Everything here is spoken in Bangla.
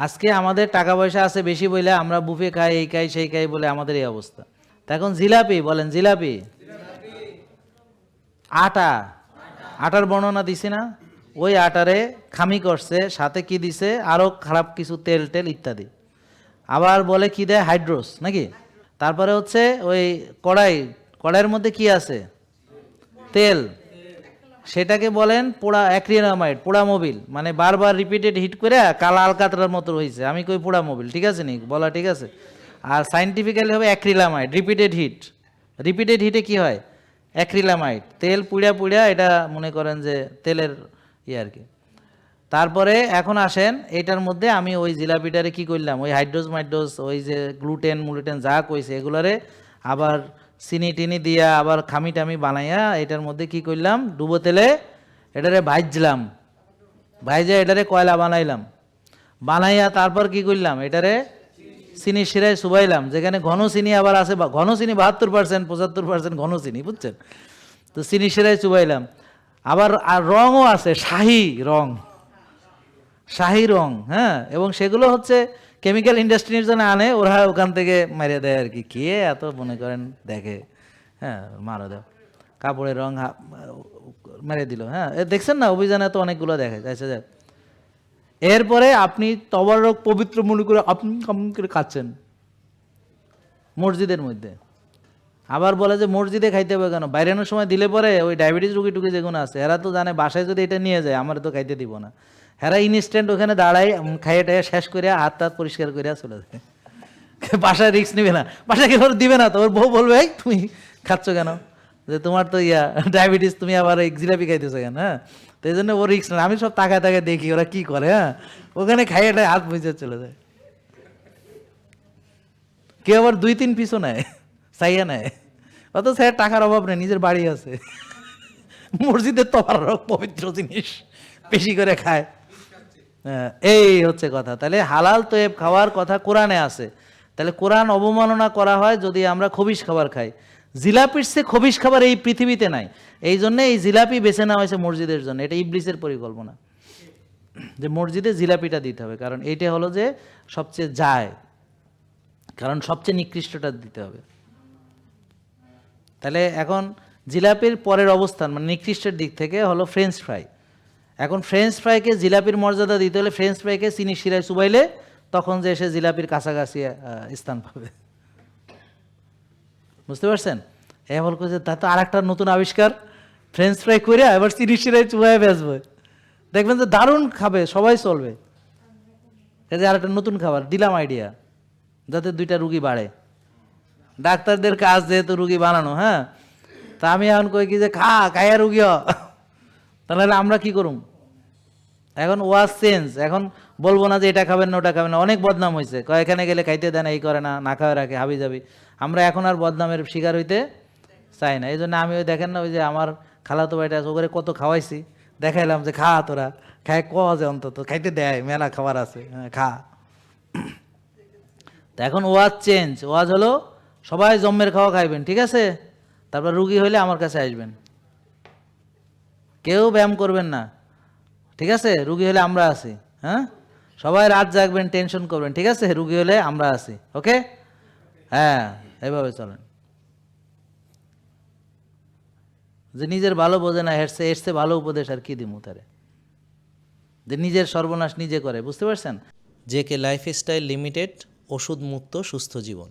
আজকে আমাদের টাকা পয়সা আছে বেশি বলে আমরা বুফে খাই, এই খাই সেই খাই বলে আমাদের এই অবস্থা। তা এখন জিলাপি বলেন, জিলাপি আটা, আটার বর্ণনা দিছি না? ওই আটারে খামি করছে, সাথে কি দিছে আরো খারাপ কিছু তেল টেল ইত্যাদি। আবার বলে কি দেয়, হাইড্রোস নাকি। তারপরে হচ্ছে ওই কড়াই, কড়াইয়ের মধ্যে কি আছে, তেল, সেটাকে বলেন পোড়া অ্যাক্রিলামাইড, পোড়া মোবিল, মানে বারবার রিপিটেড হিট করে কালা আলকাতরার মতো হয়েছে, আমি কই পোড়া মোবিল, ঠিক আছে নি বলা, ঠিক আছে। আর সাইন্টিফিক্যালি হবে অ্যাক্রিলামাইড, রিপিটেড হিট, রিপিটেড হিটে কি হয়, অ্যাক্রিলামাইড, তেল পুড়িয়া পুড়িয়া এটা মনে করেন যে তেলের ইয়ে আর কি। তারপরে এখন আসেন এটার মধ্যে আমি ওই জিলাপিটারে কি করলাম, ওই হাইড্রোজ মাইড্রোজ ওই যে গ্লুটেন মুলুটেন যা কইছে এগুলারে আবার চিনি টিনি দিয়া আবার খামি টামি বানাইয়া এটার মধ্যে কি করলাম, ডুবো তেলে এটারে ভাজলাম, ভাইজা এটারে কয়লা বানাইলাম, বানাইয়া তারপর কি করলাম, এটারে চিনি শিরায় চুবাইলাম, যেখানে ঘন চিনি আবার আছে, ঘন চিনি 72%, 75% ঘন চিনি, বুঝছেন। তো চিনি শিরায় চুবাইলাম, আবার আর রঙও আছে, শাহি রং, শাহি রং, হ্যাঁ। এবং সেগুলো হচ্ছে কেমিক্যাল ইন্ডাস্ট্রির জন্য আনে, ওরা ওখান থেকে মেরে দেয় আর কি, কে এত মনে করেন দেখে, হ্যাঁ মারা দাও, কাপড়ের রং মেরে দিল, হ্যাঁ দেখছেন না অভিযানে তো অনেকগুলো দেখা যাচ্ছে। এরপরে আপনি তবারক পবিত্র মনে করে আপনি করে খাচ্ছেন মসজিদের মধ্যে। আবার বলে যে মসজিদে খাইতে হবে কেন, বাইরের সময় দিলে পরে ওই ডায়াবেটিস রুগী টুকি যেগুলো আছে এরা তো জানে বাসায় যদি এটা নিয়ে যায় আমার তো খাইতে দিব না, এরা ইনস্ট্যান্ট ওখানে দাঁড়াই খাইয়ে টাইয়ে শেষ করে হাত টাত পরিষ্কার করে চলে যায়। বাসায় রিস্ক নিবে না, বাসায় কেউ দিবে না, তো ওর বউ বলবে এই তুমি খাচ্ছ কেন, যে তোমার তো ডায়াবেটিস, তুমি আবার এই জিলাপি খাইতেছো কেন, হ্যাঁ। তো এই জন্য ও রিস্ক না, আমি সব তাকায় তাকায় দেখি ওরা কি করে, হ্যাঁ ওখানে খাইয়ে টাই হাত মুছে চলে যায়। কেউ আবার 2-3 পিসও নেয়, চাইয়া নেয়, অত স্যার টাকার অভাব নেই, নিজের বাড়ি আছে, মসজিদের তবারক পবিত্র জিনিস বেশি করে খায়। এই হচ্ছে কথা। তাহলে হালাল তৈব খাওয়ার কথা কোরআনে আছে, তাহলে কোরআন অবমাননা করা হয় যদি আমরা খবিশ খাবার খাই। জিলাপির চেয়ে খবিশ খাবার এই পৃথিবীতে নাই, এই জন্য এই জিলাপি বেছে নেওয়া হয়েছে মসজিদের জন্য, এটা ইবলিসের পরিকল্পনা যে মসজিদে জিলাপিটা দিতে হবে, কারণ এইটা হলো যে সবচেয়ে যায়, কারণ সবচেয়ে নিকৃষ্টটা দিতে হবে। তাহলে এখন জিলাপির পরের অবস্থান মানে নিকৃষ্টের দিক থেকে হলো ফ্রেঞ্চ ফ্রাই। এখন ফ্রেঞ্চ ফ্রাইকে জিলাপির মর্যাদা দিতে হলে ফ্রেঞ্চ ফ্রাইকে চিনি শিরায় চুবাইলে তখন যে সে জিলাপির কাছাকাছি স্থান পাবে, বুঝতে পারছেন। এ বল করছে তা তো আর একটা নতুন আবিষ্কার, ফ্রেঞ্চ ফ্রাই করে এবার চিনি শিরায় চুবাই বেচবে, দেখবেন যে দারুণ খাবে, সবাই চলবে। এটা আর একটা নতুন খাবার দিলাম আইডিয়া, যাতে 2টা রুগী বাড়ে। ডাক্তারদের কাজ যেহেতু রুগী বানানো, হ্যাঁ, তা আমি এখন কই কি যে খাইয়া রুগী তাহলে আমরা কি করুম, এখন ওয়াজ চেঞ্জ, এখন বলবো না যে এটা খাবেন না ওটা খাবেন না, অনেক বদনাম হয়েছে, এখানে গেলে খাইতে দেয় না, এই করে না, না খাওয়া রাখে, হাবি যাবি। আমরা এখন আর বদনামের শিকার হইতে চাই না, এই জন্য আমি ওই দেখেন না ওই যে আমার খালাতো ভাইটা ওখানে কত খাওয়াইছি, দেখাইলাম যে খা তোরা, খাই যে অন্তত খাইতে দেয়, মেলা খাবার আছে, হ্যাঁ খা। তা এখন ওয়াজ চেঞ্জ, ওয়াজ হলো সবাই জম্মের খাওয়া খাইবেন, ঠিক আছে, তারপর রুগী হইলে আমার কাছে আসবেন, কেউ ব্যায়াম করবেন না, ঠিক আছে, রুগী হলে আমরা আছি, হ্যাঁ সবাই রাত জাগবেন, টেনশন করবেন, ঠিক আছে, রুগী হলে আমরা আছি, ওকে, হ্যাঁ এইভাবে চলেন। যে নিজের ভালো বোঝে না এসছে ভালো উপদেশ আর কি দিমু তারে, যে নিজের সর্বনাশ নিজে করে, বুঝতে পারছেন। জেকে লাইফস্টাইল লিমিটেড, ওষুধ মুক্ত সুস্থ জীবন।